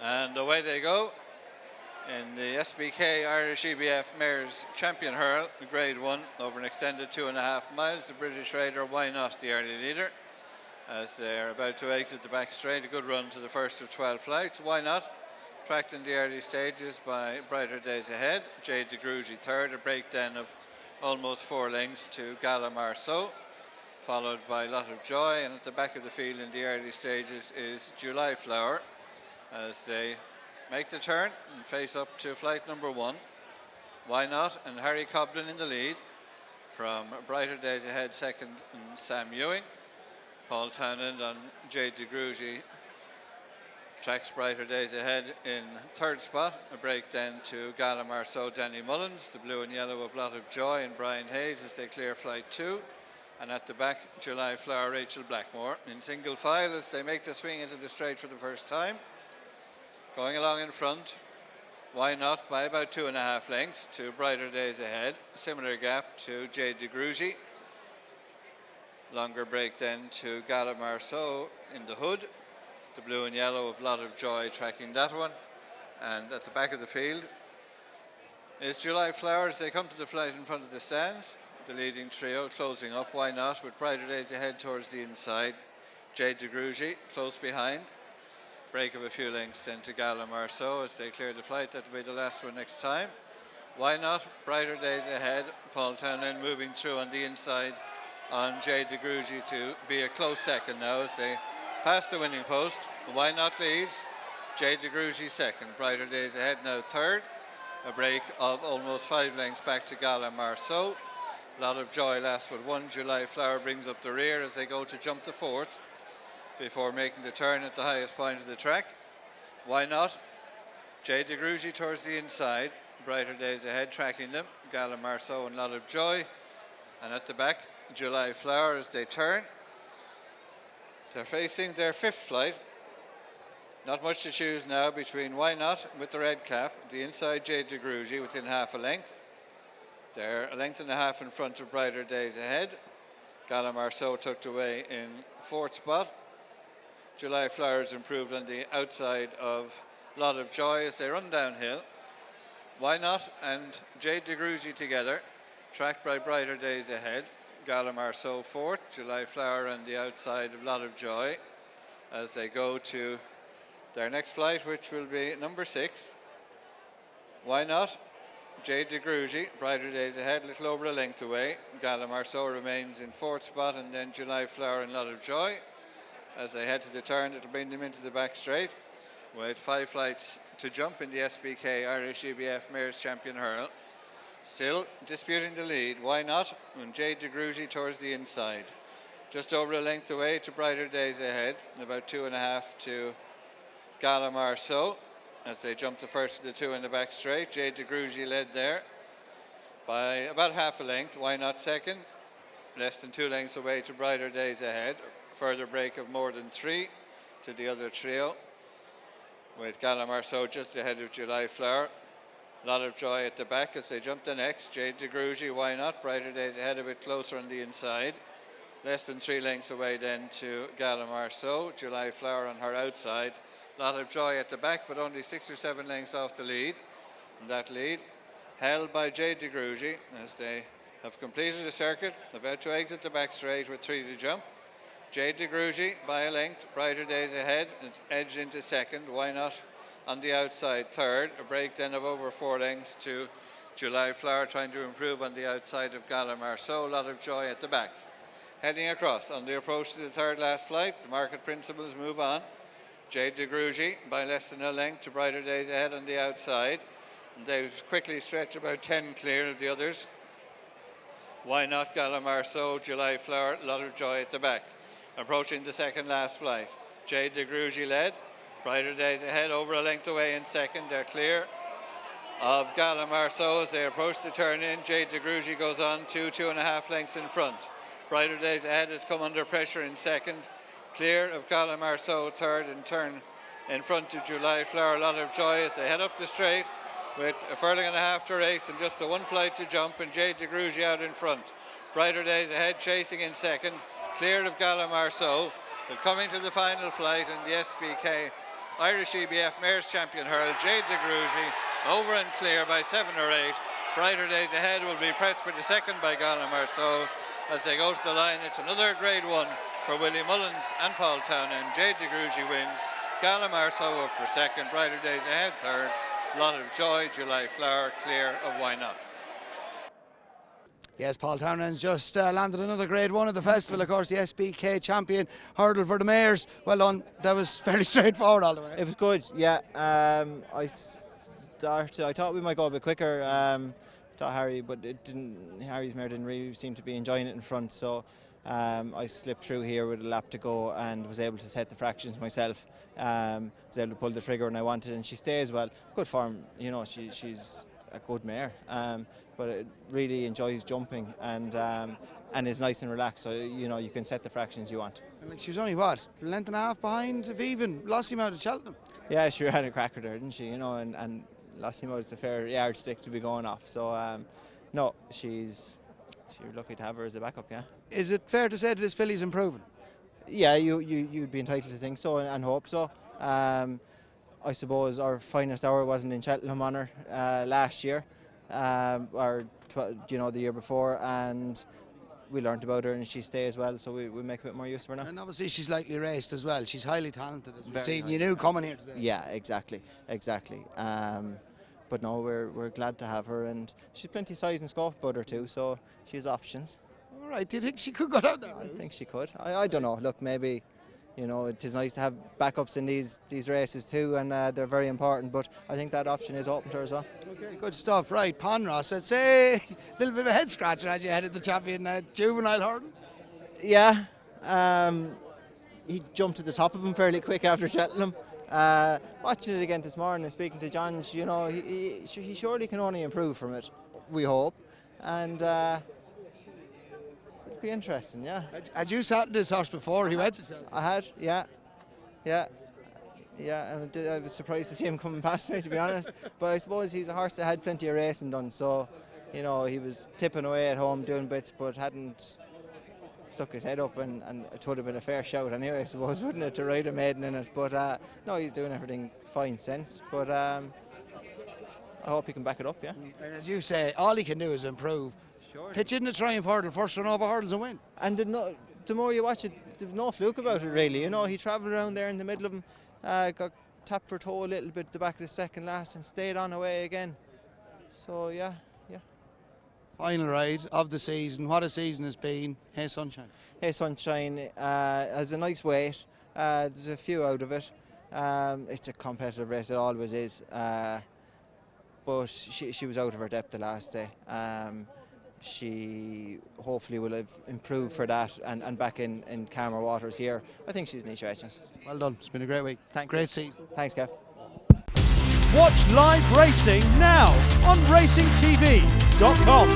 And away they go in the SBK Irish EBF Mares Champion Hurl, Grade 1, over an extended 2.5 miles. The British Raider, Why Not, the early leader, as they're about to exit the back straight. A good run to the first of 12 flights. Why Not, tracked in the early stages by Brighter Days Ahead. Jade De Grugy third, a break then of almost 4 lengths to Gala Marceau, followed by Lot of Joy. And at the back of the field in the early stages is July Flower, as they make the turn and face up to flight number 1. Why Not and Harry Cobden in the lead. From Brighter Days Ahead second, and Sam Ewing. Paul Townend on Jade De Grugy tracks Brighter Days Ahead in third spot. A break then to Gala Marceau, Danny Mullins. The blue and yellow of Lot of Joy and Brian Hayes as they clear flight 2. And at the back, July Flower, Rachel Blackmore in single file as they make the swing into the straight for the first time. Going along in front, Why Not by about 2.5 lengths to Brighter Days Ahead. Similar gap to Jade De Grugy. Longer break then to Gala Marceau in the hood. The blue and yellow of Lot of Joy tracking that one. And at the back of the field is July Flower as they come to the flight in front of the stands. The leading trio closing up, Why Not, with Brighter Days Ahead towards the inside. Jade De Grugy close behind. Break of a few lengths then to Gala Marceau as they clear the flight. That will be the last one next time. Why Not, Brighter Days Ahead. Paul Townend moving through on the inside on Jade De Grugy to be a close second now as they pass the winning post. Why Not leads. Jade De Grugy second. Brighter Days Ahead now third. A break of almost 5 lengths back to Gala Marceau. Lot of Joy last but 1. July Flower brings up the rear as they go to jump the fourth before making the turn at the highest point of the track. Why Not? Jade De Grugy towards the inside. Brighter Days Ahead tracking them. Gala Marceau and Lot of Joy. And at the back, July Flower as they turn. They're facing their 5th flight. Not much to choose now between Why Not with the red cap, the inside Jade De Grugy within half a length. They're a length and a half in front of Brighter Days Ahead. Gala Marceau tucked away in 4th spot. July Flowers improved on the outside of Lot of Joy as they run downhill. Why Not and Jade De Grugy together, tracked by Brighter Days Ahead. Gala Marceau 4th, July Flower on the outside of Lot of Joy as they go to their next flight, which will be number 6. Why Not? Jade De Grugy, Brighter Days Ahead, little over a length away. Gala Marceau remains in 4th spot, and then July Flower and Lot of Joy. As they head to the turn, it'll bring them into the back straight with 5 flights to jump in the SBK Irish EBF Mares Champion Hurl. Still disputing the lead, Why Not? And Jade De Grugy towards the inside. Just over a length away to Brighter Days Ahead, about 2.5 to Gala Marceau as they jump the first of the 2 in the back straight. Jade De Grugy led there by about half a length. Why Not second? Less than 2 lengths away to Brighter Days Ahead. Further break of more than 3 to the other trio, with Gala Marceau just ahead of July Flower. Lot of Joy at the back as they jump the next. Jade De Grugy, Why Not? Brighter Days Ahead a bit closer on the inside. Less than 3 lengths away then to Gala Marceau. July Flower on her outside. Lot of Joy at the back, but only 6 or 7 lengths off the lead. And that lead held by Jade De Grugy as they have completed a circuit, about to exit the back straight with 3 to jump. Jade De Grugy by a length. Brighter Days Ahead. It's edged into second. Why Not on the outside third. A break then of over 4 lengths to July Flower trying to improve on the outside of Gala Marceau. Lot of Joy at the back. Heading across on the approach to the third last flight. The market principles move on. Jade De Grugy by less than a length to Brighter Days Ahead on the outside. And they've quickly stretched about 10 clear of the others. Why Not? Gala Marceau, July Flower, Lot of Joy at the back. Approaching the second last flight. Jade De Grugy led. Brighter Days Ahead over a length away in second. They're clear of Gala Marceau as they approach the turn in. Jade De Grugy goes on 2.5 lengths in front. Brighter Days Ahead has come under pressure in second. Clear of Gala Marceau third and turn in front of July Flower. Lot of Joy as they head up the straight with a furlong and a half to race and just a 1 flight to jump, and Jade De Grugy out in front. Brighter Days Ahead chasing in second. Clear of Gala Marceau, but coming to the final flight in the SBK Irish EBF Mayor's Champion hurl, Jade De Grugy, over and clear by 7 or 8. Brighter Days Ahead will be pressed for the second by Gala Marceau. As they go to the line, it's another grade 1 for Willie Mullins and Paul Townend. Jade De Grugy wins. Gala Marceau up for second. Brighter Days Ahead third. Lot of Joy, July Flower clear of Why Not. Yes, Paul Townend's just landed another grade 1 at the festival, of course, the SBK champion hurdle for the Mayors. Well done, that was fairly straightforward all the way. It was good, yeah. I thought we might go a bit quicker, thought Harry, but it didn't. Harry's mare didn't really seem to be enjoying it in front, so I slipped through here with a lap to go and was able to set the fractions myself. Was able to pull the trigger when I wanted, and she stays well. Good form, you know, she's a good mare, but it really enjoys jumping and is nice and relaxed, so you know you can set the fractions you want. And she was only what, a length and a half behind if even Lossiemouth at Cheltenham. Yeah, she had a cracker there, didn't she? You know, and Lossiemouth is a fair yardstick to be going off. So no, she's lucky to have her as a backup. Yeah. Is it fair to say that this filly's improving? Yeah, you'd be entitled to think so and hope so. I suppose our finest hour wasn't in Cheltenham on her last year, or the year before, and we learnt about her and she stays well, so we make a bit more use of her now. And obviously she's lightly raced as well. She's highly talented, as we've seen. Nice. You knew coming here today. Yeah, exactly. But no, we're glad to have her, and she's plenty of size and scope about her too, so she has options. All right, do you think she could go down there? I think she could. I don't know. Look, maybe, you know, it is nice to have backups in these races too, and they're very important, but I think that option is open to her as well. Okay, good stuff. Right, Ponross, I'd say a little bit of a head scratcher as you headed the champion juvenile hurdle. Yeah, he jumped to the top of him fairly quick after Cheltenham. Watching it again this morning and speaking to John, you know, he surely can only improve from it, we hope, and it'll be interesting, yeah. Had you sat in this horse before he went to Cheltenham? I had, yeah, and I was surprised to see him coming past me, to be honest, but I suppose he's a horse that had plenty of racing done, so, you know, he was tipping away at home doing bits, but hadn't stuck his head up, and it would have been a fair shout anyway, I suppose, wouldn't it, to ride a maiden in it, but no, he's doing everything fine since, but I hope he can back it up, yeah. And as you say, all he can do is improve. Sure. Pitch in the triumph hurdle, first run over hurdles and win. And the more you watch it, there's no fluke about it really, you know, he travelled around there in the middle of them, got tapped for toe a little bit at the back of the second last and stayed on away again, so yeah. Final ride of the season. What a season has been. Hey Sunshine. Hey Sunshine has a nice weight. There's a few out of it. It's a competitive race, it always is. But she was out of her depth the last day. She hopefully will have improved for that and back in calmer waters here. I think she's an each chance. Well done. It's been a great week. Great season. Thanks, Kev. Watch live racing now on racingtv.com.